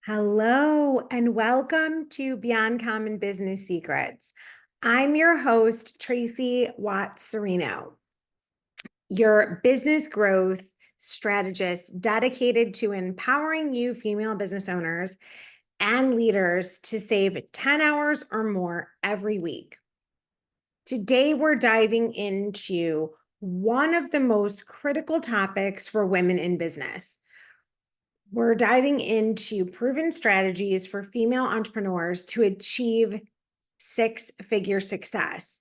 Hello, and welcome to Beyond Common Business Secrets. I'm your host, Tracy Watts Serino, your business growth strategist dedicated to empowering you female business owners and leaders to save 10 hours or more every week. Today, we're diving into one of the most critical topics for women in business. We're diving into proven strategies for female entrepreneurs to achieve six-figure success.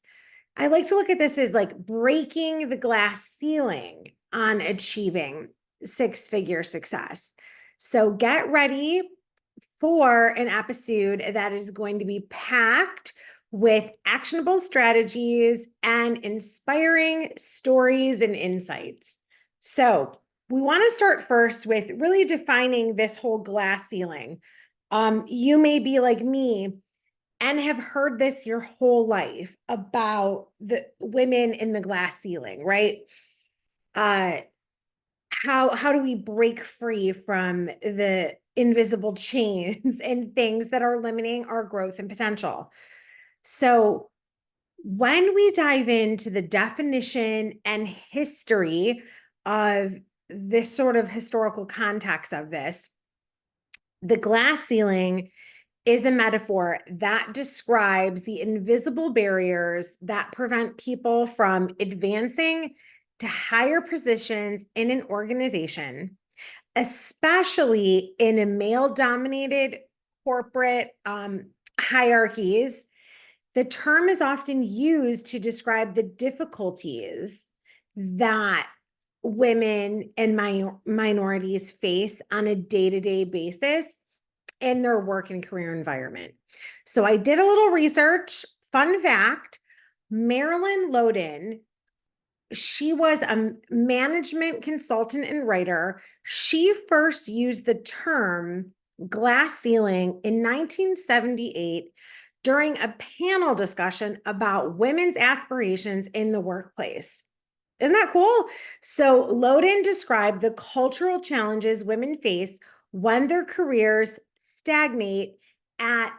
I like to look at this as like breaking the glass ceiling on achieving six-figure success. So get ready for an episode that is going to be packed with actionable strategies and inspiring stories and insights. So we want to start first with really defining this whole glass ceiling. You may be like me and have heard this your whole life about the women in the glass ceiling, right? How do we break free from the invisible chains and things that are limiting our growth and potential? So when we dive into the definition and history of this sort of historical context of this, the glass ceiling is a metaphor that describes the invisible barriers that prevent people from advancing to higher positions in an organization, especially in a male-dominated corporate hierarchies. The term is often used to describe the difficulties that women and minorities face on a day-to-day basis in their work and career environment. So I did a little research. Fun fact, Marilyn Loden, she was a management consultant and writer. She first used the term glass ceiling in 1978 during a panel discussion about women's aspirations in the workplace. Isn't that cool? So Loden described the cultural challenges women face when their careers stagnate at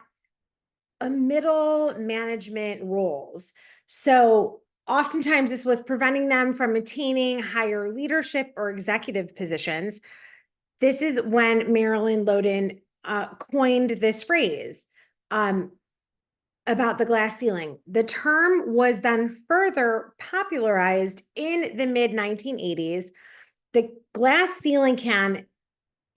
a middle management roles. So oftentimes this was preventing them from attaining higher leadership or executive positions. This is when Marilyn Loden coined this phrase about the glass ceiling. The term was then further popularized in the mid-1980s. The glass ceiling can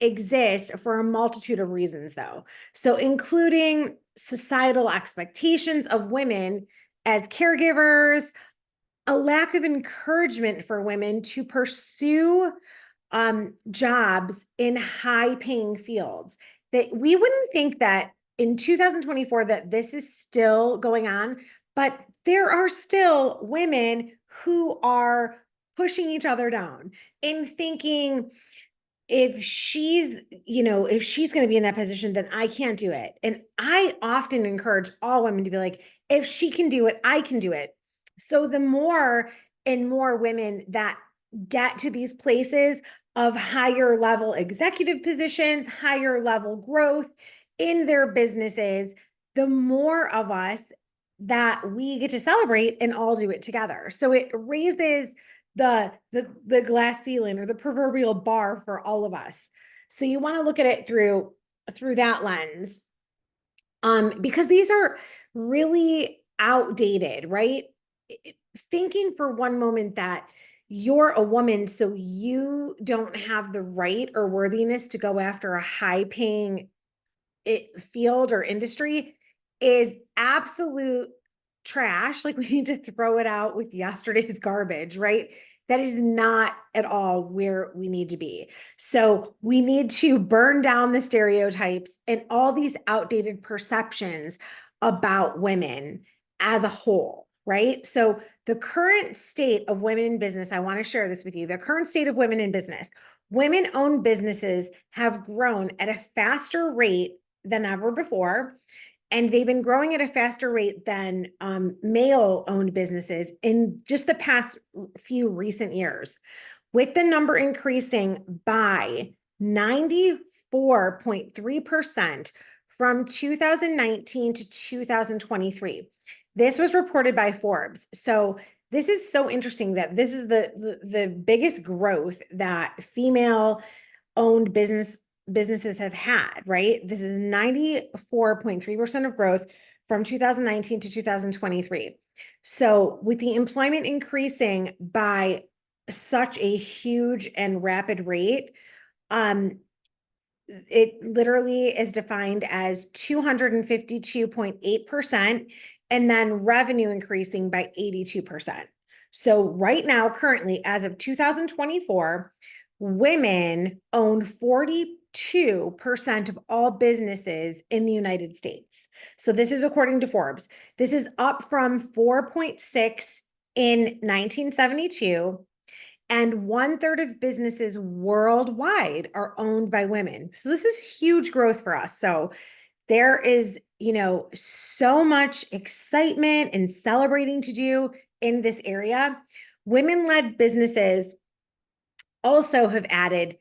exist for a multitude of reasons, though. So including societal expectations of women as caregivers, a lack of encouragement for women to pursue jobs in high-paying fields. That we wouldn't think that in 2024 that this is still going on, but there are still women who are pushing each other down and thinking, if she's going to be in that position, then I can't do it. And I often encourage all women to be like, if she can do it, I can do it. So the more and more women that get to these places of higher level executive positions, higher level growth in their businesses, the more of us that we get to celebrate and all do it together. So it raises the glass ceiling or the proverbial bar for all of us. So you want to look at it through that lens, because these are really outdated, right? Thinking for one moment that you're a woman, so you don't have the right or worthiness to go after a high-paying field or industry is absolute trash. Like, we need to throw it out with yesterday's garbage, right? That is not at all where we need to be. So we need to burn down the stereotypes and all these outdated perceptions about women as a whole, right? So the current state of women in business, I want to share this with you. The current state of women in business, women-owned businesses have grown at a faster rate than ever before. And they've been growing at a faster rate than male-owned businesses in just the past few recent years, with the number increasing by 94% 24.3% from 2019 to 2023. This was reported by Forbes. So this is so interesting that this is the biggest growth that female-owned businesses have had, right? This is 94.3% of growth from 2019 to 2023. So with the employment increasing by such a huge and rapid rate, it literally is defined as 252.8%, and then revenue increasing by 82%. So right now, currently, as of 2024, women own 42% of all businesses in the United States. So this is according to Forbes. This is up from 4.6 in 1972. And 1/3 of businesses worldwide are owned by women. So this is huge growth for us. So there is, so much excitement and celebrating to do in this area. Women-led businesses also have added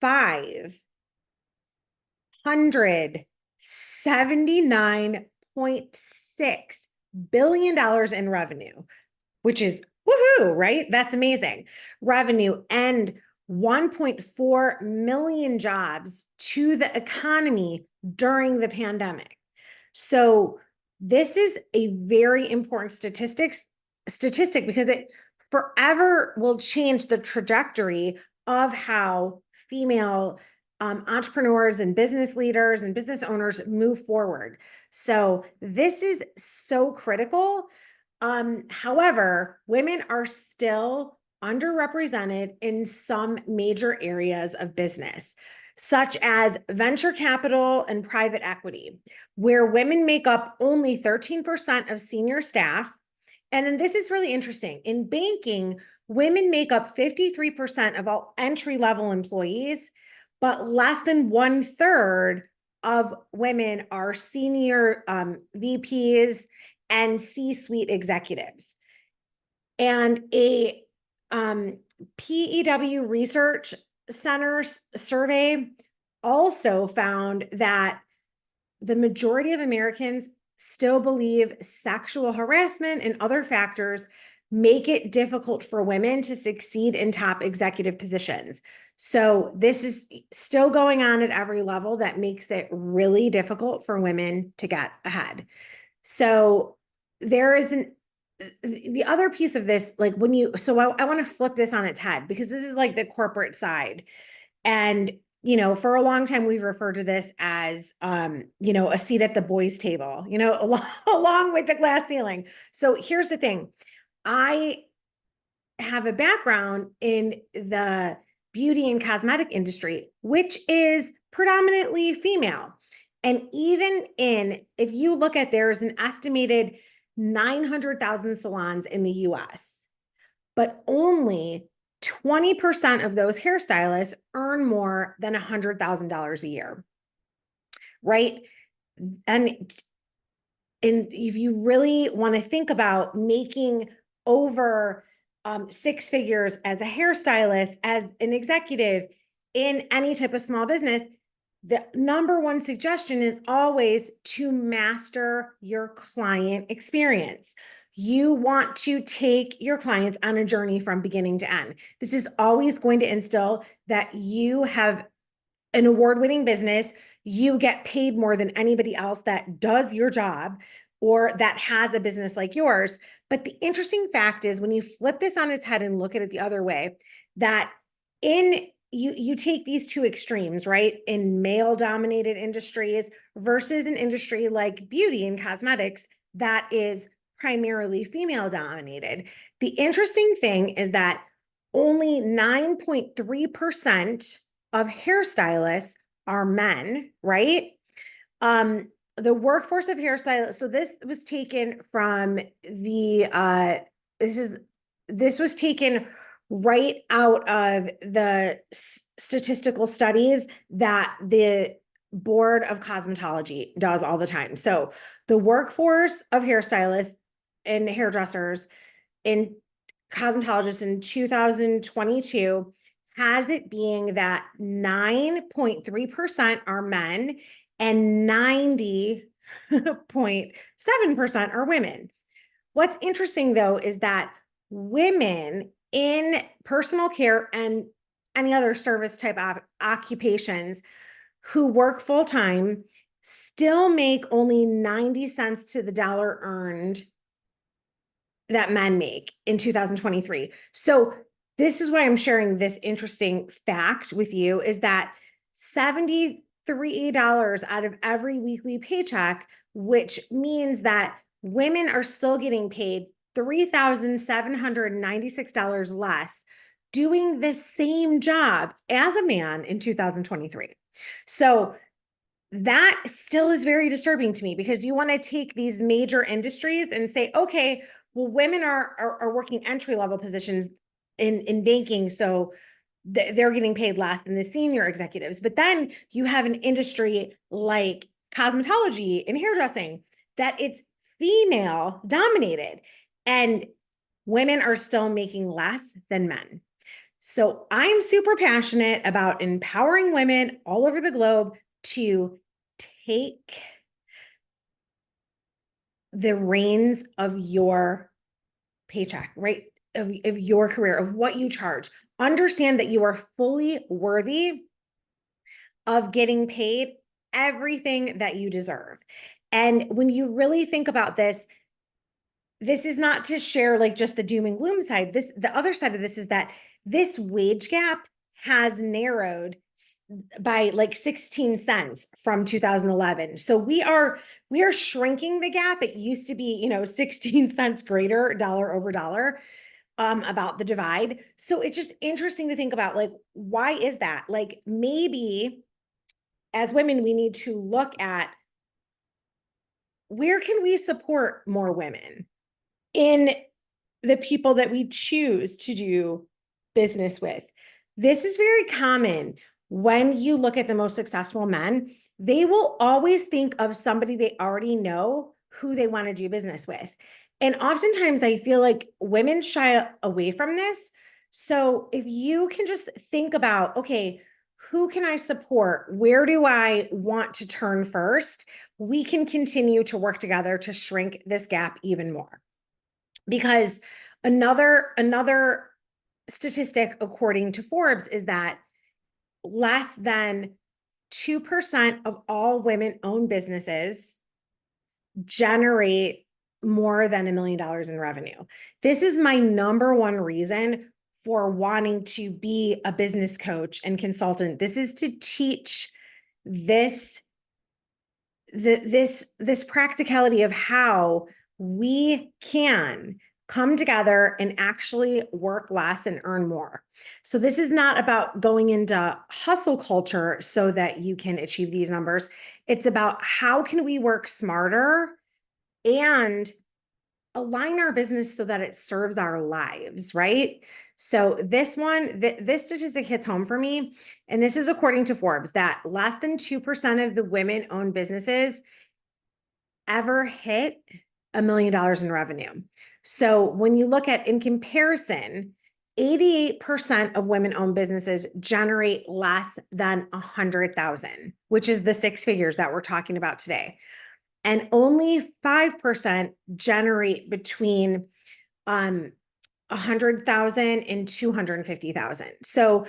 $579.6 billion in revenue, which is woohoo, right? That's amazing. Revenue and 1.4 million jobs to the economy during the pandemic. So this is a very important statistic because it forever will change the trajectory of how female entrepreneurs and business leaders and business owners move forward. So this is so critical. However, women are still underrepresented in some major areas of business, such as venture capital and private equity, where women make up only 13% of senior staff. And then this is really interesting. In banking, women make up 53% of all entry-level employees, but less than 1/3 of women are senior VPs and C-suite executives. And a PEW Research Center survey also found that the majority of Americans still believe sexual harassment and other factors make it difficult for women to succeed in top executive positions. So this is still going on at every level that makes it really difficult for women to get ahead. So there is the other piece of this, like I want to flip this on its head, because this is like the corporate side. And, for a long time, we've referred to this as, a seat at the boys' table, along with the glass ceiling. So here's the thing. I have a background in the beauty and cosmetic industry, which is predominantly female. And even if you look at, there's an estimated 900,000 salons in the US, but only 20% of those hairstylists earn more than $100,000 a year, right? And if you really want to think about making over 6 figures as a hairstylist, as an executive in any type of small business, the number one suggestion is always to master your client experience. You want to take your clients on a journey from beginning to end. This is always going to instill that you have an award-winning business. You get paid more than anybody else that does your job or that has a business like yours. But the interesting fact is, when you flip this on its head and look at it the other way, that you take these two extremes, right? In male-dominated industries versus an industry like beauty and cosmetics that is primarily female-dominated. The interesting thing is that only 9.3% of hairstylists are men, right? The workforce of hairstylists. So this was taken from this was taken right out of the statistical studies that the Board of Cosmetology does all the time. So the workforce of hairstylists and hairdressers and cosmetologists in 2022 has it being that 9.3% are men and 90.7% are women. What's interesting, though, is that women in personal care and any other service type of occupations who work full time still make only 90 cents to the dollar earned that men make in 2023. So this is why I'm sharing this interesting fact with you, is that $73 out of every weekly paycheck, which means that women are still getting paid $3,796 less doing the same job as a man in 2023. So that still is very disturbing to me, because you want to take these major industries and say, okay, well, women are working entry level positions in banking, so they're getting paid less than the senior executives. But then you have an industry like cosmetology and hairdressing that it's female dominated, and women are still making less than men. So I'm super passionate about empowering women all over the globe to take the reins of your paycheck, right? Of your career, of what you charge. Understand that you are fully worthy of getting paid everything that you deserve. And when you really think about this, this is not to share like just the doom and gloom side. The other side of this is that this wage gap has narrowed by like 16 cents from 2011. So we are shrinking the gap. It used to be, 16 cents greater dollar over dollar, about the divide. So it's just interesting to think about, like, why is that? Like, maybe as women, we need to look at where can we support more women in the people that we choose to do business with. This is very common. When you look at the most successful men, they will always think of somebody they already know who they want to do business with. And oftentimes I feel like women shy away from this. So if you can just think about, okay, who can I support? Where do I want to turn first? We can continue to work together to shrink this gap even more. Because another statistic according to Forbes is that less than 2% of all women-owned businesses generate more than $1 million in revenue. This is my number one reason for wanting to be a business coach and consultant. This is to teach this practicality of how we can come together and actually work less and earn more. So this is not about going into hustle culture so that you can achieve these numbers. It's about how can we work smarter and align our business so that it serves our lives, right? So this statistic hits home for me. And this is according to Forbes, that less than 2% of the women-owned businesses ever hit $1 million in revenue. So when you look at, in comparison, 88% of women-owned businesses generate less than 100,000, which is the six figures that we're talking about today. And only 5% generate between 100,000 and 250,000. So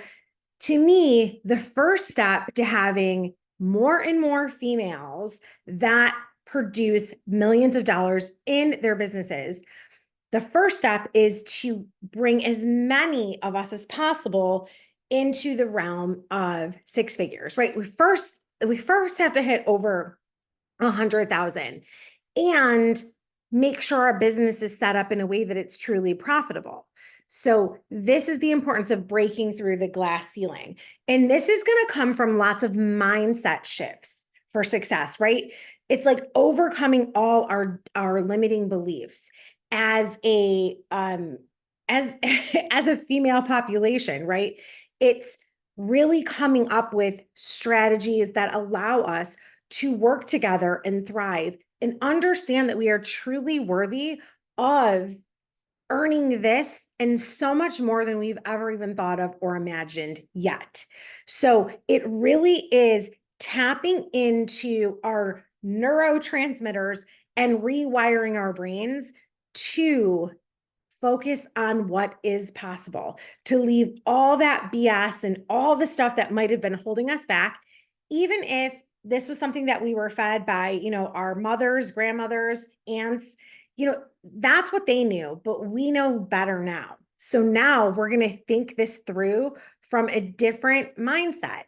to me, the first step to having more and more females that produce millions of dollars in their businesses, the first step is to bring as many of us as possible into the realm of six figures, right? We first have to hit over 100,000 and make sure our business is set up in a way that it's truly profitable. So this is the importance of breaking through the glass ceiling. And this is going to come from lots of mindset shifts for success, right? It's like overcoming all our limiting beliefs as a as a female population, right? It's really coming up with strategies that allow us to work together and thrive and understand that we are truly worthy of earning this and so much more than we've ever even thought of or imagined yet. So it really is tapping into our neurotransmitters and rewiring our brains to focus on what is possible, to leave all that BS and all the stuff that might have been holding us back, even if this was something that we were fed by, our mothers, grandmothers, aunts, that's what they knew, but we know better now. So now we're going to think this through from a different mindset.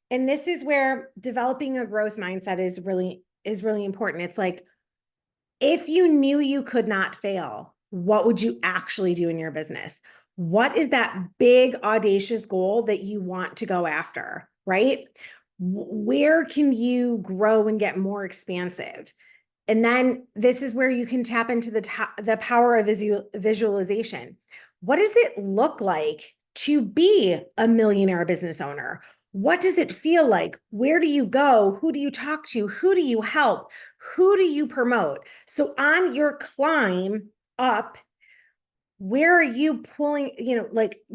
And this is where developing a growth mindset is really important. It's like, if you knew you could not fail, what would you actually do in your business? What is that big, audacious goal that you want to go after, right? Where can you grow and get more expansive? And then this is where you can tap into the power of visualization. What does it look like to be a millionaire business owner? What does it feel like? Where do you go? Who do you talk to? Who do you help? Who do you promote? So on your climb up, where are you pulling,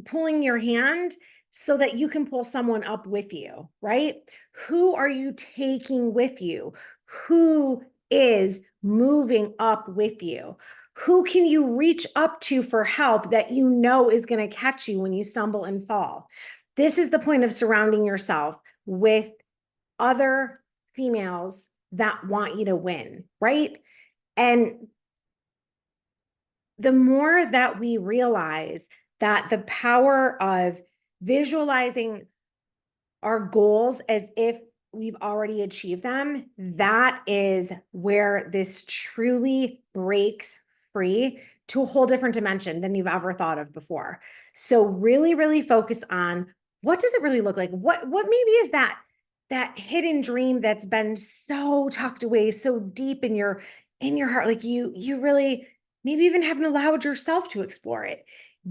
pulling your hand so that you can pull someone up with you, right? Who are you taking with you? Who is moving up with you? Who can you reach up to for help that you know is going to catch you when you stumble and fall? This is the point of surrounding yourself with other females that want you to win, right? And the more that we realize that the power of visualizing our goals as if we've already achieved them, that is where this truly breaks free to a whole different dimension than you've ever thought of before. So really, really focus on, what does it really look like? What maybe is that hidden dream that's been so tucked away, so deep in your heart, like you really maybe even haven't allowed yourself to explore it.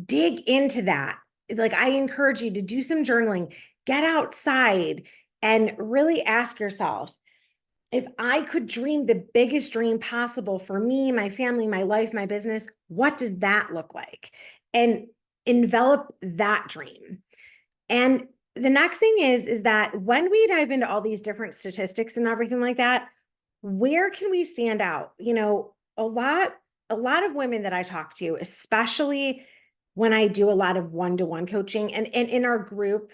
Dig into that. Like, I encourage you to do some journaling, get outside, and really ask yourself, if I could dream the biggest dream possible for me, my family, my life, my business, what does that look like? And envelop that dream. And the next thing is that when we dive into all these different statistics and everything like that, where can we stand out? A lot of women that I talk to, especially when I do a lot of one-to-one coaching and in our group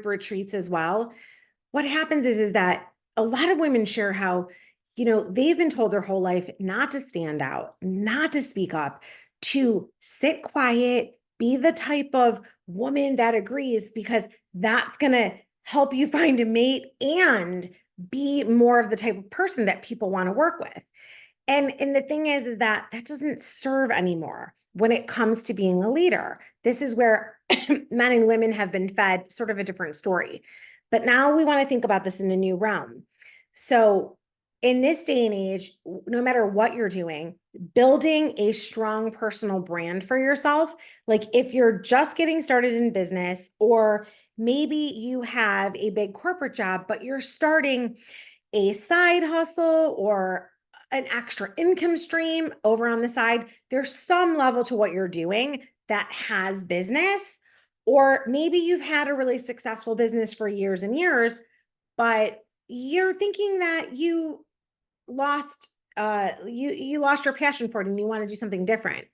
retreats as well, what happens is that a lot of women share how, they've been told their whole life not to stand out, not to speak up, to sit quiet, be the type of woman that agrees, because that's going to help you find a mate and be more of the type of person that people want to work with. And the thing is that doesn't serve anymore when it comes to being a leader. This is where men and women have been fed sort of a different story. But now we want to think about this in a new realm. So in this day and age, no matter what you're doing, building a strong personal brand for yourself, like if you're just getting started in business, or maybe you have a big corporate job, but you're starting a side hustle or an extra income stream over on the side, there's some level to what you're doing that has business. Or maybe you've had a really successful business for years and years, but you're thinking that you lost you lost your passion for it and you want to do something different.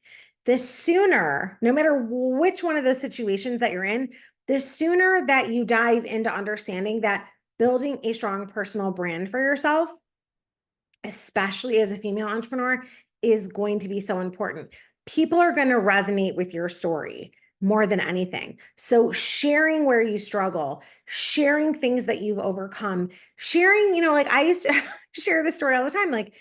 The sooner, no matter which one of those situations that you're in, the sooner that you dive into understanding that building a strong personal brand for yourself, especially as a female entrepreneur, is going to be so important. People are going to resonate with your story more than anything. So sharing where you struggle, sharing things that you've overcome, sharing, like I used to share this story all the time. Like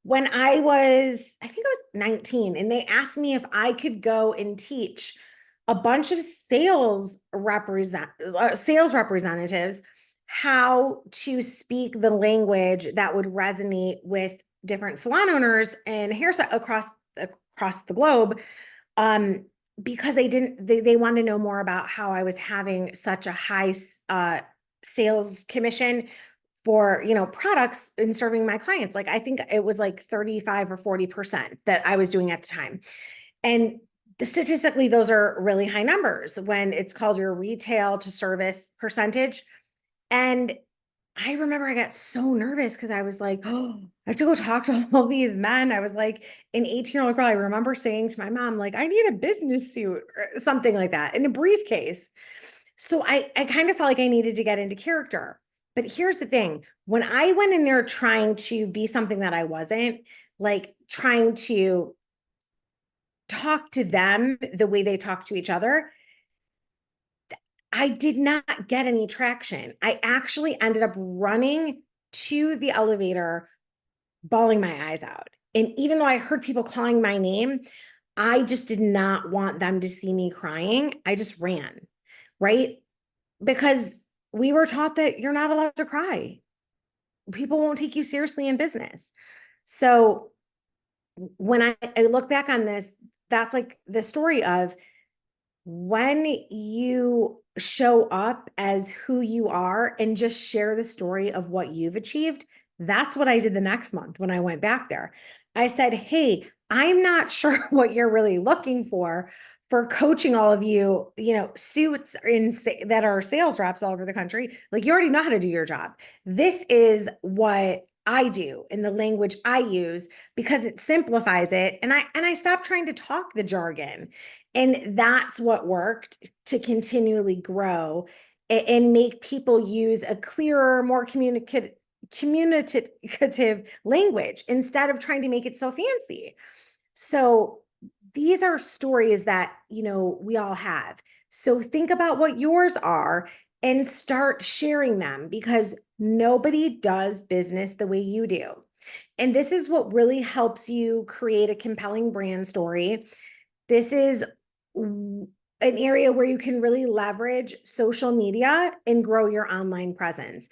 when I think I was 19, and they asked me if I could go and teach a bunch of sales representatives how to speak the language that would resonate with different salon owners and hairstyle across the globe, because they wanted to know more about how I was having such a high sales commission for, products in serving my clients. Like I think it was like 35 or 40% that I was doing at the time. And statistically, those are really high numbers when it's called your retail to service percentage. And I remember I got so nervous because I was like, oh, I have to go talk to all these men. I was like an 18-year-old girl. I remember saying to my mom, like, I need a business suit or something like that in a briefcase. So I kind of felt like I needed to get into character. But here's the thing, when I went in there trying to be something that I wasn't, like trying to talk to them the way they talk to each other, I did not get any traction. I actually ended up running to the elevator, bawling my eyes out. And even though I heard people calling my name, I just did not want them to see me crying. I just ran, right? Because we were taught that you're not allowed to cry. People won't take you seriously in business. So when I look back on this, that's like the story of when you show up as who you are and just share the story of what you've achieved. That's what I did the next month when I went back there. I said, hey, I'm not sure what you're really looking for coaching all of you, suits that are sales reps all over the country. Like you already know how to do your job. This is what I do in the language I use because it simplifies it. And I stopped trying to talk the jargon. And that's what worked to continually grow and make people use a clearer, more communicative language instead of trying to make it so fancy. So these are stories that, we all have. So think about what yours are and start sharing them because nobody does business the way you do. And this is what really helps you create a compelling brand story. This is an area where you can really leverage social media and grow your online presence.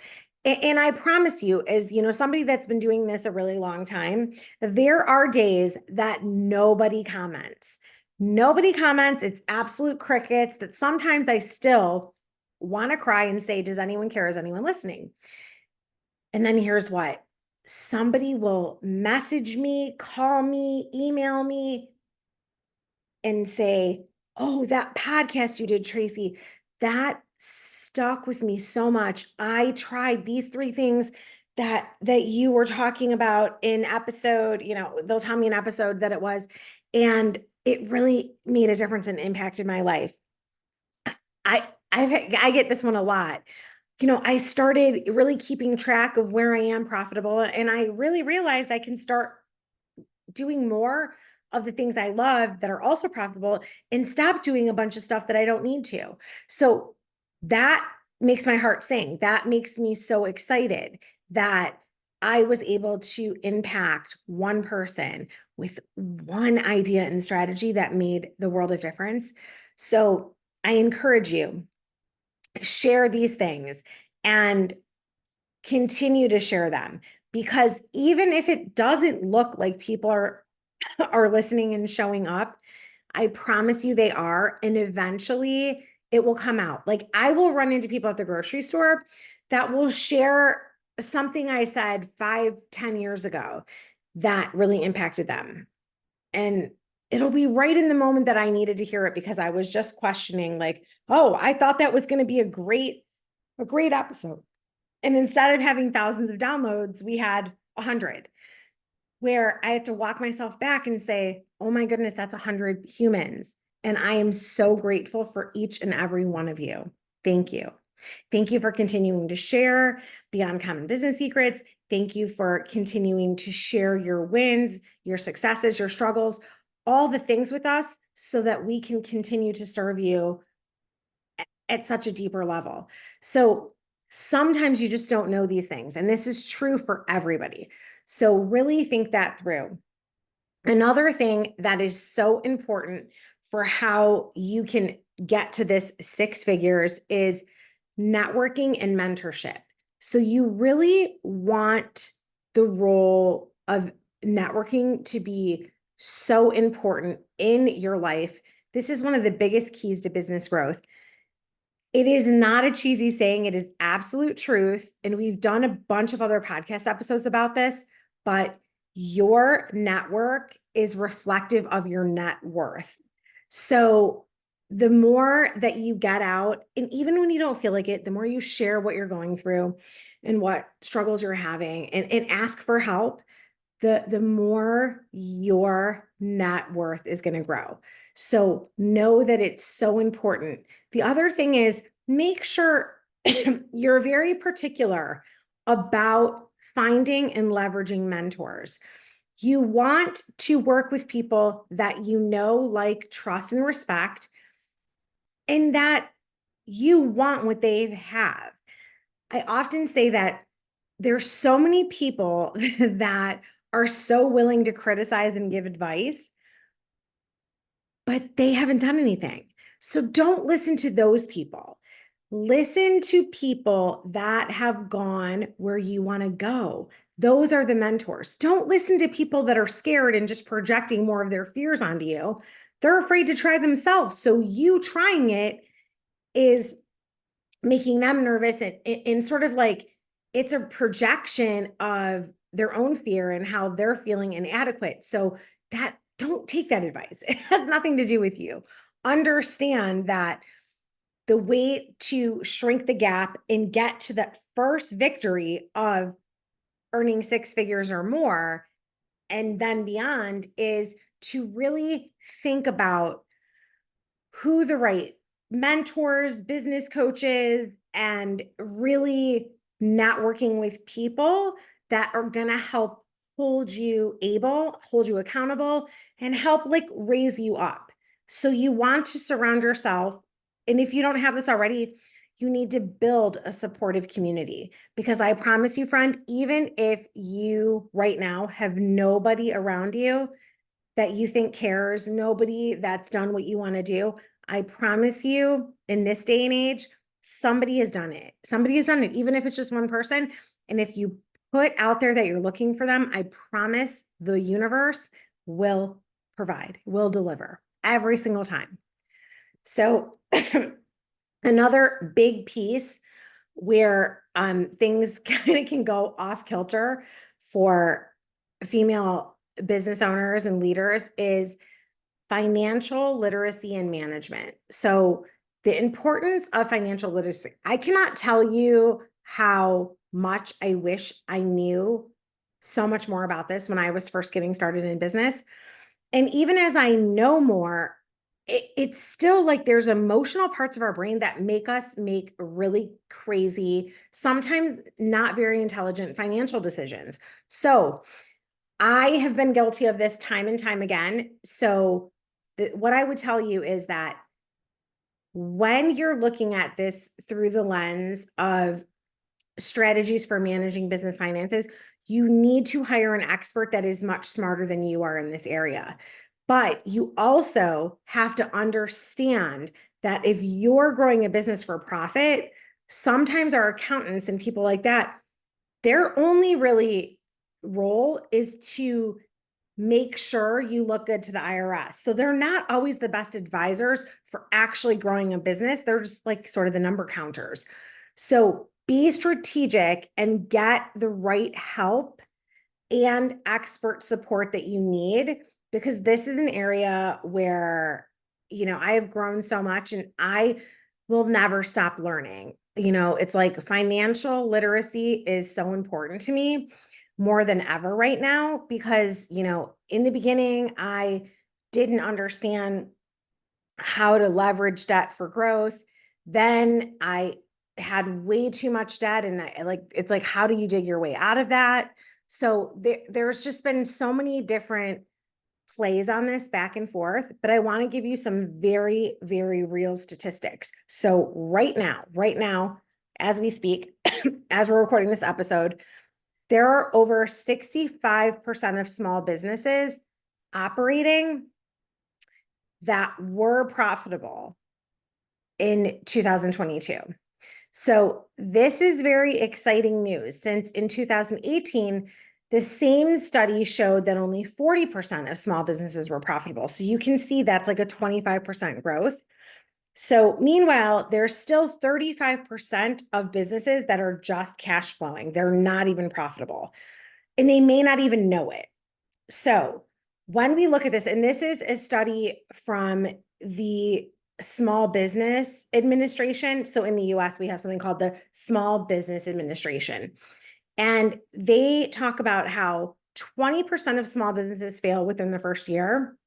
And I promise you, as somebody that's been doing this a really long time, there are days that nobody comments. Nobody comments. It's absolute crickets that sometimes I still want to cry and say, does anyone care? Is anyone listening? And then here's what, somebody will message me, call me, email me, and say, oh, that podcast you did, Tracy, that stuck with me so much. I tried these 3 things that you were talking about in episode, they'll tell me an episode that it was, and it really made a difference and impacted my life. I get this one a lot. I started really keeping track of where I am profitable, and I really realized I can start doing more of the things I love that are also profitable and stop doing a bunch of stuff that I don't need to. So that makes my heart sing. That makes me so excited that I was able to impact one person with one idea and strategy that made the world of difference. So I encourage you, share these things and continue to share them, because even if it doesn't look like people are listening and showing up, I promise you they are. And eventually it will come out. Like I will run into people at the grocery store that will share something I said 5-10 years ago that really impacted them. And it'll be right in the moment that I needed to hear it because I was just questioning, like, oh, I thought that was going to be a great episode. And instead of having thousands of downloads, we had 100, where I had to walk myself back and say, oh my goodness, that's 100 humans. And I am so grateful for each and every one of you. Thank you. Thank you for continuing to share Beyond Common Business Secrets. Thank you for continuing to share your wins, your successes, your struggles, all the things with us so that we can continue to serve you at such a deeper level. So sometimes you just don't know these things, and this is true for everybody. So really think that through. Another thing that is so important for how you can get to this 6 figures is networking and mentorship. So you really want the role of networking to be so important in your life. This is one of the biggest keys to business growth. It is not a cheesy saying. It is absolute truth. And we've done a bunch of other podcast episodes about this, but your network is reflective of your net worth. So the more that you get out, and even when you don't feel like it, the more you share what you're going through and what struggles you're having and ask for help, the more your net worth is going to grow. So know that it's so important. The other thing is make sure you're very particular about finding and leveraging mentors. You want to work with people that you know, like, trust, and respect, and that you want what they have. I often say that there's so many people that are so willing to criticize and give advice, but they haven't done anything. So don't listen to those people. Listen to people that have gone where you want to go. Those are the mentors. Don't listen to people that are scared and just projecting more of their fears onto you. They're afraid to try themselves. So you trying it is making them nervous and sort of like it's a projection of their own fear and how they're feeling inadequate. So that don't take that advice. It has nothing to do with you. Understand that the way to shrink the gap and get to that first victory of earning six figures or more and then beyond is to really think about who the right mentors, business coaches, and really networking with people that are going to help hold you accountable, and help like raise you up. So you want to surround yourself. And if you don't have this already, you need to build a supportive community, because I promise you, friend, even if you right now have nobody around you that you think cares, nobody that's done what you want to do, I promise you, in this day and age, somebody has done it. Somebody has done it, even if it's just one person. And if you put out there that you're looking for them, I promise the universe will provide, will deliver every single time. So another big piece where things kind of can go off kilter for female business owners and leaders is financial literacy and management. So the importance of financial literacy, I cannot tell you how much I wish I knew so much more about this when I was first getting started in business. And even as I know more, it's still like there's emotional parts of our brain that make us make really crazy, sometimes not very intelligent financial decisions. So I have been guilty of this time and time again. So what I would tell you is that when you're looking at this through the lens of strategies for managing business finances, you need to hire an expert that is much smarter than you are in this area. But you also have to understand that if you're growing a business for profit, sometimes our accountants and people like that, their only really role is to make sure you look good to the IRS. So they're not always the best advisors for actually growing a business. They're just like sort of the number counters. So be strategic and get the right help and expert support that you need, because this is an area where, I have grown so much and I will never stop learning. It's like financial literacy is so important to me more than ever right now, because, in the beginning, I didn't understand how to leverage debt for growth. Then I had way too much debt, and it's like, how do you dig your way out of that? So there's just been so many different plays on this back and forth, but I want to give you some very, very real statistics. So right now, as we speak, as we're recording this episode, there are over 65% of small businesses operating that were profitable in 2022. So this is very exciting news, since in 2018, the same study showed that only 40% of small businesses were profitable. So you can see that's like a 25% growth. So meanwhile, there's still 35% of businesses that are just cash flowing. They're not even profitable, and they may not even know it. So when we look at this, and this is a study from the Small Business Administration. So in the US, we have something called the Small Business Administration. And they talk about how 20% of small businesses fail within the first year.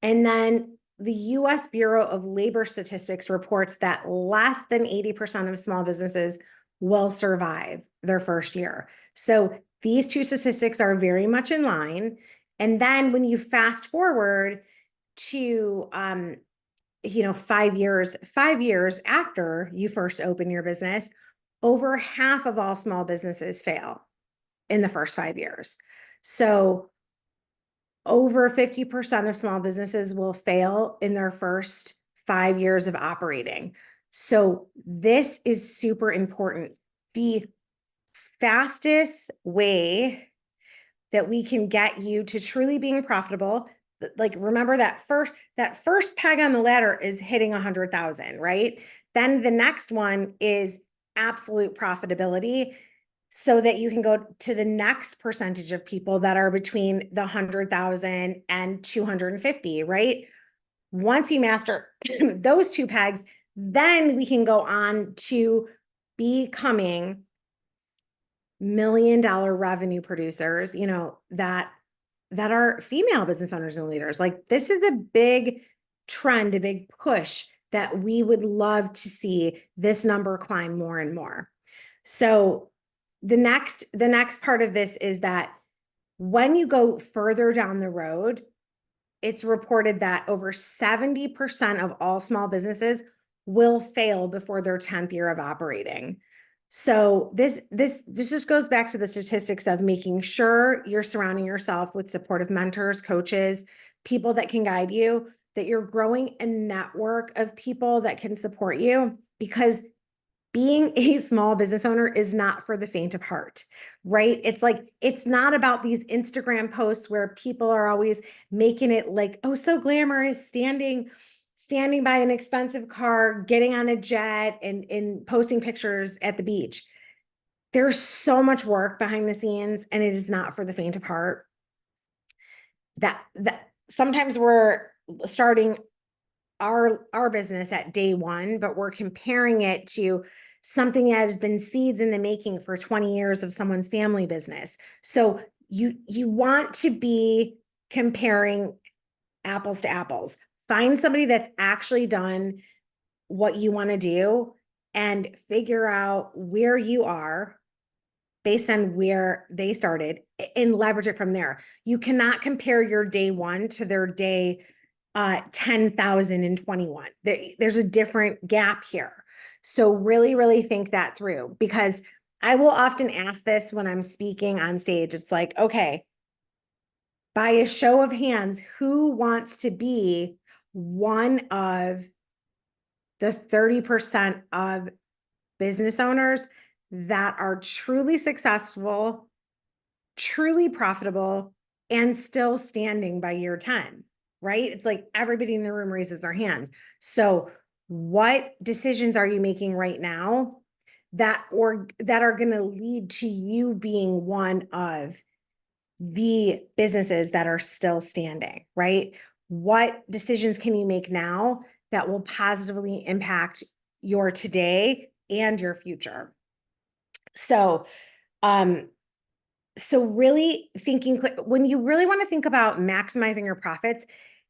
And then the US Bureau of Labor Statistics reports that less than 80% of small businesses will survive their first year. So these two statistics are very much in line. And then when you fast forward to 5 years after you first open your business, over half of all small businesses fail in the first 5 years. So over 50% of small businesses will fail in their first 5 years of operating. So this is super important. The fastest way that we can get you to truly being profitable, like remember that first peg on the ladder is hitting 100,000, right? Then the next one is absolute profitability, so that you can go to the next percentage of people that are between the 100,000 and 250, right? Once you master those two pegs, then we can go on to becoming $1 million revenue producers, that are female business owners and leaders. Like, this is a big trend, a big push that we would love to see this number climb more and more. So the next part of this is that when you go further down the road, it's reported that over 70% of all small businesses will fail before their 10th year of operating. So this just goes back to the statistics of making sure you're surrounding yourself with supportive mentors, coaches, people that can guide you, that you're growing a network of people that can support you, because being a small business owner is not for the faint of heart, right? It's not about these Instagram posts where people are always making it like, oh, so glamorous, standing by an expensive car, getting on a jet, and posting pictures at the beach. There's so much work behind the scenes, and it is not for the faint of heart. That sometimes we're starting our business at day one, but we're comparing it to something that has been seeds in the making for 20 years of someone's family business. So you want to be comparing apples to apples. Find somebody that's actually done what you want to do and figure out where you are based on where they started and leverage it from there. You cannot compare your day one to their day 10,021. There's a different gap here. So really, really think that through, because I will often ask this when I'm speaking on stage. It's like, okay, by a show of hands, who wants to be one of the 30% of business owners that are truly successful, truly profitable, and still standing by year 10? Right? It's like everybody in the room raises their hands. So what decisions are you making right now that are going to lead to you being one of the businesses that are still standing, right? What decisions can you make now that will positively impact your today and your future? So, really thinking, when you really want to think about maximizing your profits,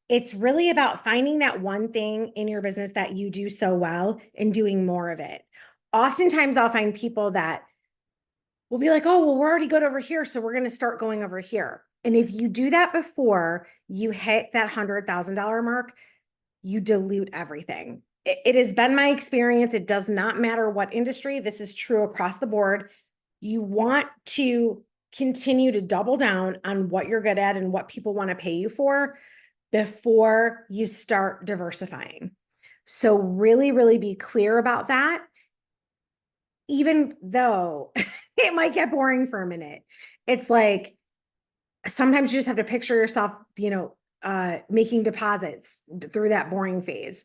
it's really about finding that one thing in your business that you do so well and doing more of it. Oftentimes I'll find people that will be like, oh, well, we're already good over here, so we're going to start going over here. And if you do that before you hit that $100,000 mark, you dilute everything. It has been my experience. It does not matter what industry. This is true across the board. You want to continue to double down on what you're good at and what people want to pay you for before you start diversifying. So really, really be clear about that, even though it might get boring for a minute. It's like, sometimes you just have to picture yourself, making deposits through that boring phase.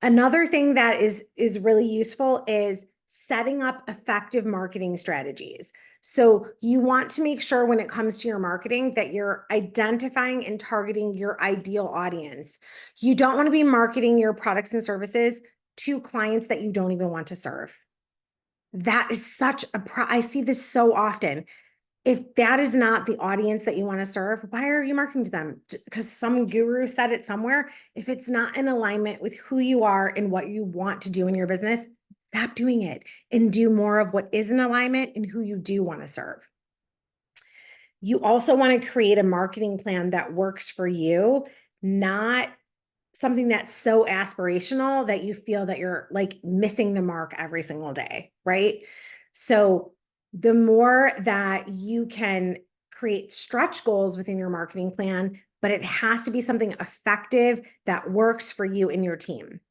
Another thing that is really useful is setting up effective marketing strategies. So you want to make sure when it comes to your marketing that you're identifying and targeting your ideal audience. You don't want to be marketing your products and services to clients that you don't even want to serve. That is such I see this so often. If that is not the audience that you want to serve, why are you marketing to them? Because some guru said it somewhere. If it's not in alignment with who you are and what you want to do in your business, stop doing it and do more of what is in alignment and who you do want to serve. You also want to create a marketing plan that works for you, not something that's so aspirational that you feel that you're like missing the mark every single day, right? So the more that you can create stretch goals within your marketing plan, but it has to be something effective that works for you and your team.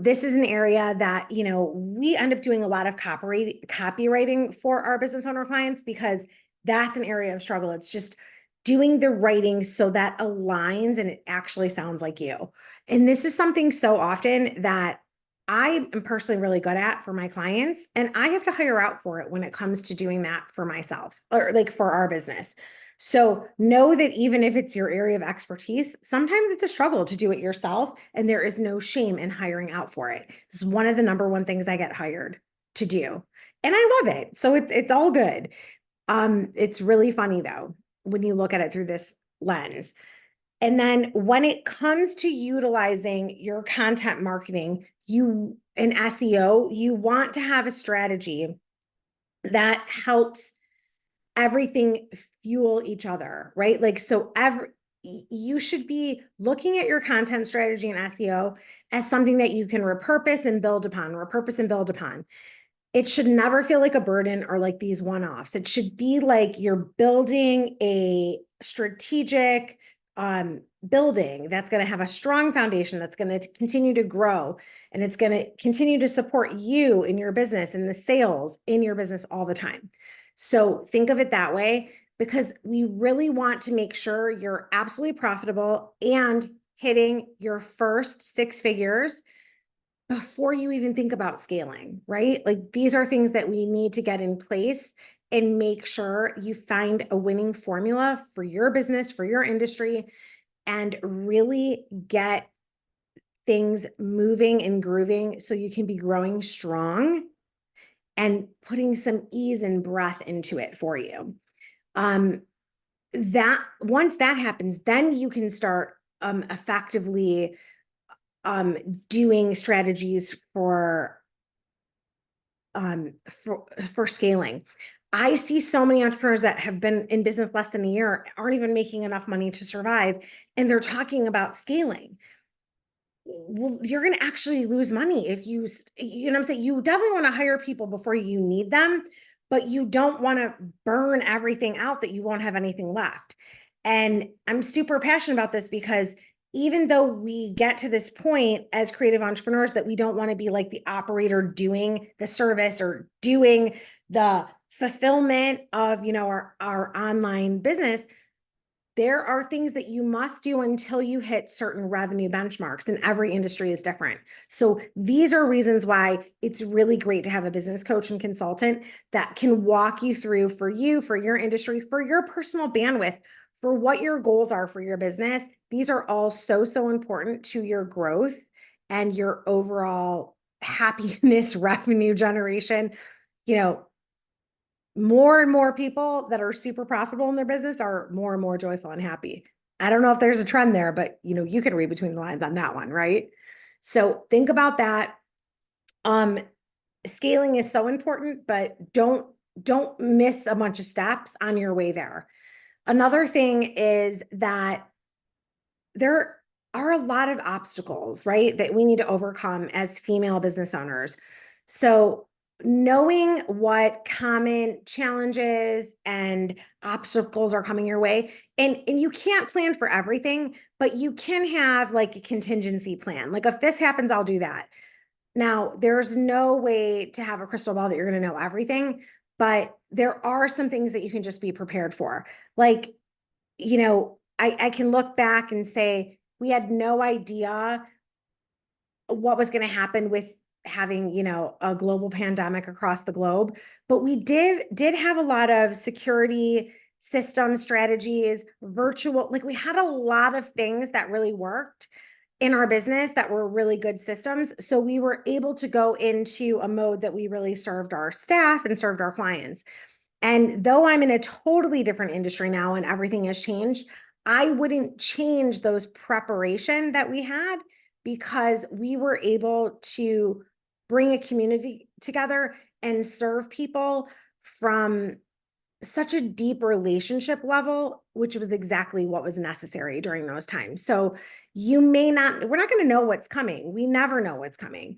This is an area that, we end up doing a lot of copywriting for our business owner clients because that's an area of struggle. It's just doing the writing so that aligns and it actually sounds like you. And this is something so often that I am personally really good at for my clients, and I have to hire out for it when it comes to doing that for myself or like for our business. So know that even if it's your area of expertise, sometimes it's a struggle to do it yourself, and there is no shame in hiring out for it. This is one of the number one things I get hired to do, and I love it. So it's all good. It's really funny though when you look at it through this lens. And then when it comes to utilizing your content marketing, you in SEO, you want to have a strategy that helps everything fuel each other, right? Like, so you should be looking at your content strategy and SEO as something that you can repurpose and build upon. It should never feel like a burden or like these one-offs. It should be like you're building a strategic building that's going to have a strong foundation, that's going to continue to grow, and it's going to continue to support you in your business and the sales in your business all the time. So think of it that way, because we really want to make sure you're absolutely profitable and hitting your first 6 figures before you even think about scaling, right? Like, these are things that we need to get in place and make sure you find a winning formula for your business, for your industry, and really get things moving and grooving so you can be growing strong and putting some ease and breath into it for you. That once that happens, then you can start effectively doing strategies for scaling. I see so many entrepreneurs that have been in business less than a year, aren't even making enough money to survive, and they're talking about scaling. Well, you're going to actually lose money if you know what I'm saying? You definitely want to hire people before you need them, but you don't want to burn everything out that you won't have anything left. And I'm super passionate about this because even though we get to this point as creative entrepreneurs that we don't want to be like the operator doing the service or doing the fulfillment of, our online business, there are things that you must do until you hit certain revenue benchmarks, and every industry is different. So these are reasons why it's really great to have a business coach and consultant that can walk you through for you, for your industry, for your personal bandwidth, for what your goals are for your business. These are all so, so important to your growth and your overall happiness, revenue generation. More and more people that are super profitable in their business are more and more joyful and happy. I don't know if there's a trend there, but you can read between the lines on that one, right? So think about that. Scaling is so important, but don't miss a bunch of steps on your way there. Another thing is that there are a lot of obstacles, right, that we need to overcome as female business owners. So knowing what common challenges and obstacles are coming your way, and you can't plan for everything, but you can have like a contingency plan. Like, if this happens, I'll do that. Now, there's no way to have a crystal ball that you're going to know everything, but there are some things that you can just be prepared for. Like, I can look back and say, we had no idea what was going to happen with having, a global pandemic across the globe, but we did have a lot of security system strategies, virtual, like we had a lot of things that really worked in our business that were really good systems. So we were able to go into a mode that we really served our staff and served our clients. And though I'm in a totally different industry now and everything has changed, I wouldn't change those preparation that we had, because we were able to bring a community together and serve people from such a deep relationship level, which was exactly what was necessary during those times. So we're not going to know what's coming. We never know what's coming,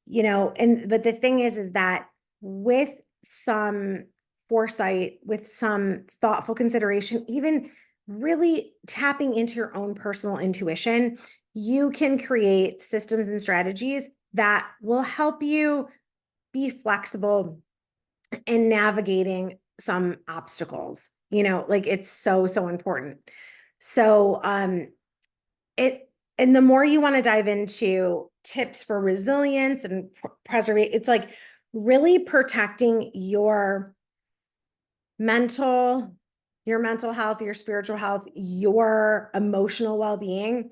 but the thing is that with some foresight, with some thoughtful consideration, even really tapping into your own personal intuition, you can create systems and strategies that will help you be flexible in navigating some obstacles, like it's so, so important. So, and the more you want to dive into tips for resilience and preserve, it's like really protecting mental, your mental health, your spiritual health, your emotional well-being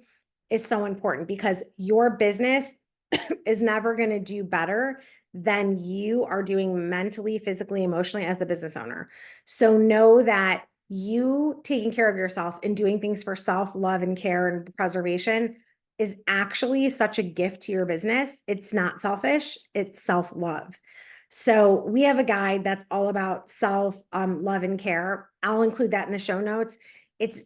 is so important, because your business is never going to do better than you are doing mentally, physically, emotionally as the business owner. So know that you taking care of yourself and doing things for self-love and care and preservation is actually such a gift to your business. It's not selfish, it's self-love. So we have a guide that's all about love and care. I'll include that in the show notes. It's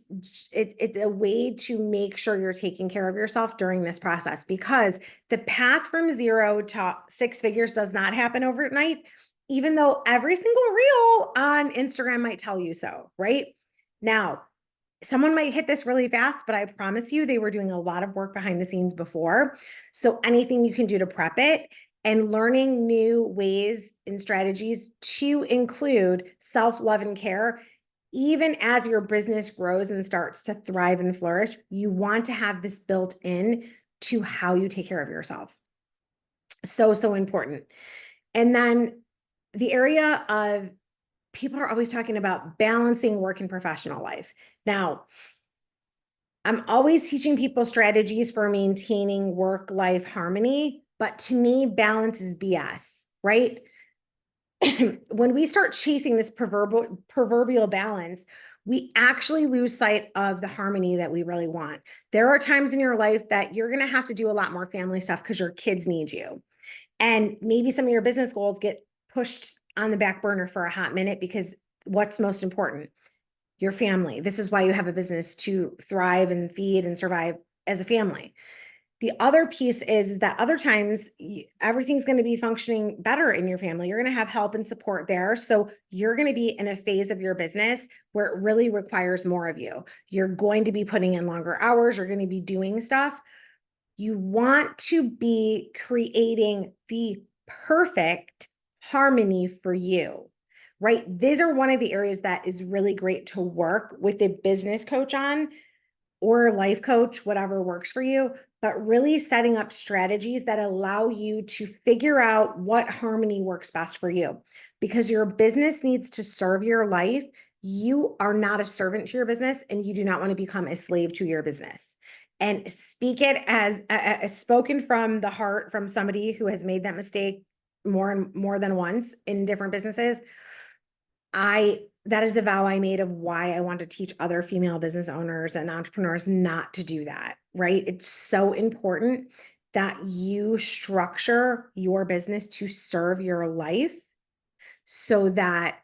a way to make sure you're taking care of yourself during this process, because the path from 0 to 6 figures does not happen overnight, even though every single reel on Instagram might tell you so, right? Now, someone might hit this really fast, but I promise you they were doing a lot of work behind the scenes before. So anything you can do to prep it, and learning new ways and strategies to include self-love and care, even as your business grows and starts to thrive and flourish, you want to have this built in to how you take care of yourself. So, so important. And then the area of, people are always talking about balancing work and professional life. Now, I'm always teaching people strategies for maintaining work-life harmony, but to me, balance is BS, right? When we start chasing this proverbial balance, we actually lose sight of the harmony that we really want. There are times in your life that you're going to have to do a lot more family stuff because your kids need you. And maybe some of your business goals get pushed on the back burner for a hot minute, because what's most important? Your family. This is why you have a business, to thrive and feed and survive as a family. The other piece is that other times everything's going to be functioning better in your family. You're going to have help and support there. So you're going to be in a phase of your business where it really requires more of you. You're going to be putting in longer hours. You're going to be doing stuff. You want to be creating the perfect harmony for you, right? These are one of the areas that is really great to work with a business coach on, or a life coach, whatever works for you, but really setting up strategies that allow you to figure out what harmony works best for you, because your business needs to serve your life. You are not a servant to your business, and you do not want to become a slave to your business. And speak it as spoken from the heart, from somebody who has made that mistake more than once in different businesses. That is a vow I made of why I want to teach other female business owners and entrepreneurs not to do that, right? It's so important that you structure your business to serve your life so that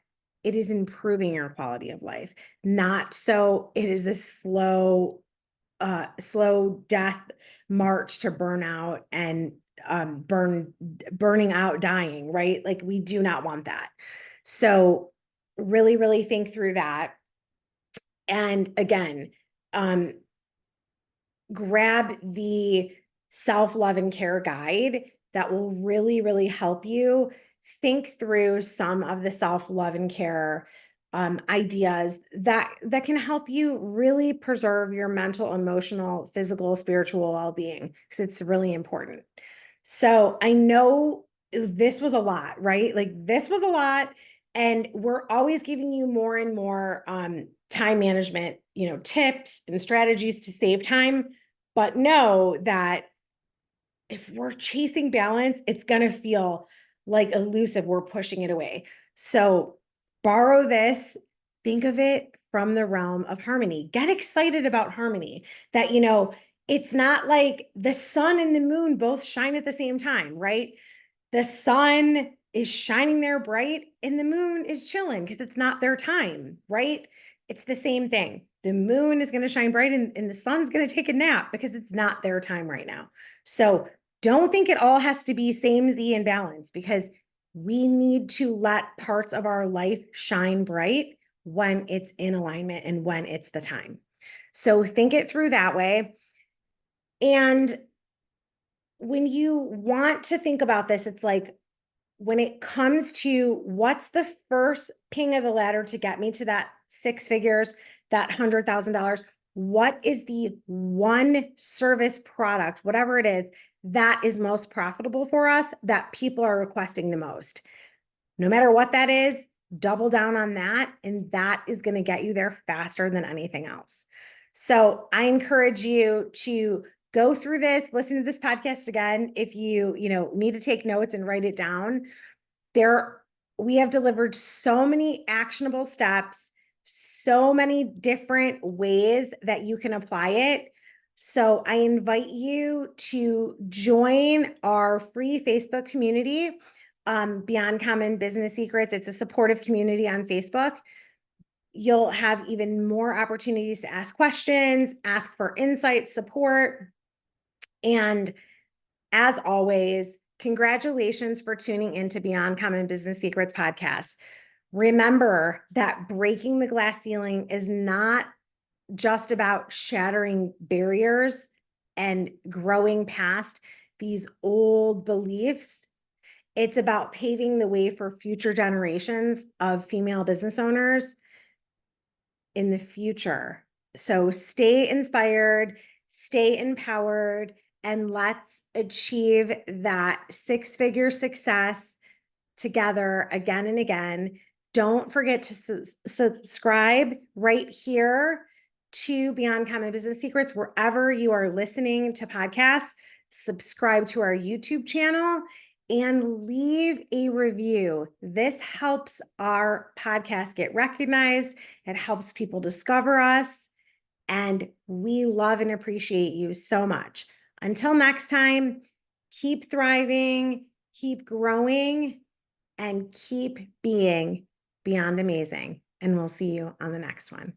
it is improving your quality of life, not so it is a slow death march to burnout and burning out, dying, right? Like, we do not want that. So really, really think through that. And again, grab the self-love and care guide that will really, really help you think through some of the self-love and care ideas that can help you really preserve your mental, emotional, physical, spiritual well-being, because it's really important. So I know this was a lot, right? Like this was a lot. And we're always giving you more and more time management, tips and strategies to save time. But know that if we're chasing balance, it's going to feel like elusive. We're pushing it away. So borrow this, think of it from the realm of harmony. Get excited about harmony that, it's not like the sun and the moon both shine at the same time, right? The sun is shining there bright and the moon is chilling because it's not their time, right? It's the same thing. The moon is going to shine bright and the sun's going to take a nap because it's not their time right now. So don't think it all has to be samey and balanced, because we need to let parts of our life shine bright when it's in alignment and when it's the time. So think it through that way. And when you want to think about this, it's like, when it comes to what's the first ping of the ladder to get me to that 6 figures, that $100,000, what is the one service product, whatever it is, that is most profitable for us, that people are requesting the most? No matter what that is, double down on that. And that is going to get you there faster than anything else. So I encourage you to go through this, listen to this podcast again. If you, need to take notes and write it down, we have delivered so many actionable steps, so many different ways that you can apply it. So I invite you to join our free Facebook community, Beyond Common Business Secrets. It's a supportive community on Facebook. You'll have even more opportunities to ask questions, ask for insight, support. And as always, congratulations for tuning into Beyond Common Business Secrets podcast. Remember that breaking the glass ceiling is not just about shattering barriers and growing past these old beliefs. It's about paving the way for future generations of female business owners in the future. So stay inspired, stay empowered, and let's achieve that 6-figure success together again and again. Don't forget to subscribe right here to Beyond Common Business Secrets, wherever you are listening to podcasts. Subscribe to our YouTube channel and leave a review. This helps our podcast get recognized. It helps people discover us. And we love and appreciate you so much. Until next time, keep thriving, keep growing, and keep being beyond amazing. And we'll see you on the next one.